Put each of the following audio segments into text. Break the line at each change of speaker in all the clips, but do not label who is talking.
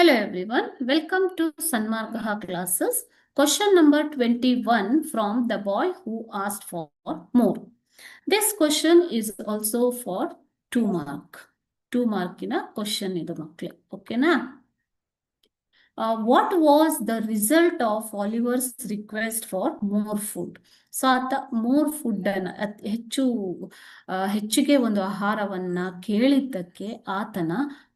Hello everyone, welcome to Sanmargaha classes. Question number 21 from the boy who asked for more. This question is also for 2 mark. 2 markina question idu makle. Okay na? What was the result of Oliver's request for more food? So ಆತ more food ಅನ್ನ ಹೆಚ್ಚಿಗೆ ಒಂದು ಆಹಾರವನ್ನ ಕೇಳಿದ್ದಕ್ಕೆ ಆತನ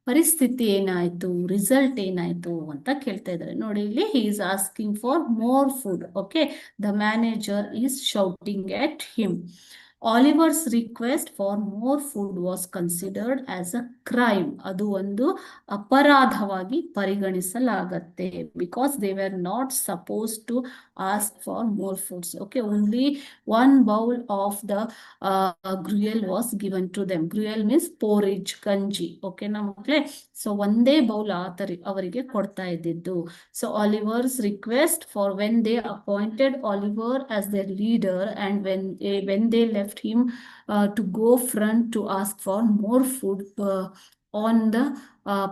ಪರಿಸ್ಥಿತಿ ಏನಾಯ್ತು, result ಏನಾಯ್ತು ಅಂತ ಕೇಳ್ತಾ ಇದ್ದಾರೆ. ನೋಡಿ ಇಲ್ಲಿ he is asking for more food. Okay, the manager is shouting at him. Oliver's request for more food was considered as a crime. ಅದು ಒಂದು ಅಪರಾಧವಾಗಿ ಪರಿಗಣಿಸಲಾಗತ್ತೆ. Because they were not supposed to ask for more foods. Okay, only one bowl of the gruel was given to them. Gruel means porridge, kanji. Okay, na ಮಕ್ಕಳೇ, so ಒಂದೇ bowl ಅವರಿಗೆ ಕೊಡ್ತಾ ಇದ್ದಿದ್ದು. So Oliver's request for when they appointed Oliver as their leader and when they left him to go front to ask for more food on the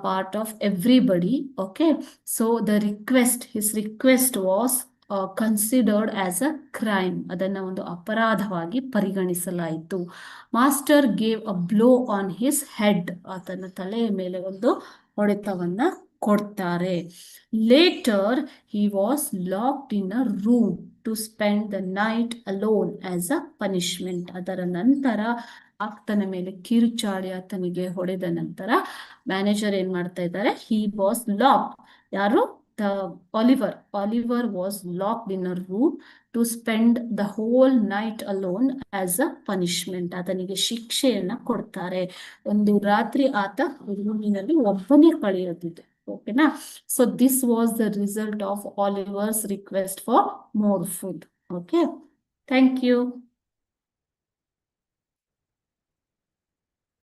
part of everybody. Okay, so his request was considered as a crime. ಅದನ್ನ ಒಂದು ಅಪರಾಧವಾಗಿ ಪರಿಗಣಿಸಲಾಯಿತು. Master gave a blow on his head. ಆತನ ತಲೆಯ ಮೇಲೆ ಒಂದು ಹೊಡೆತವನ್ನ ಕೊಡ್ತಾರೆ. Later he was locked in a room to spend the night alone as a punishment. ಅದರ ನಂತರ ಆತನ ಮೇಲೆ ಕಿರುಚಾಡಿ ಆತನಿಗೆ ಹೊಡೆದ ನಂತರ ಮ್ಯಾನೇಜರ್ ಏನ್ ಮಾಡ್ತಾ ಇದ್ದಾರೆ, he was locked. ಯಾರು? Oliver was locked in a room to spend the whole night alone as a punishment. ಆತನಿಗೆ ಶಿಕ್ಷೆಯನ್ನ ಕೊಡ್ತಾರೆ. ಒಂದು ರಾತ್ರಿ ಆತ ರೂಮಿನಲ್ಲಿ ಒಬ್ಬನೇ ಕಳೆಯುತ್ತಿದ್ದೆ. ಓಕೆನಾ? So this was the result of Oliver's request for more food. Okay, thank you.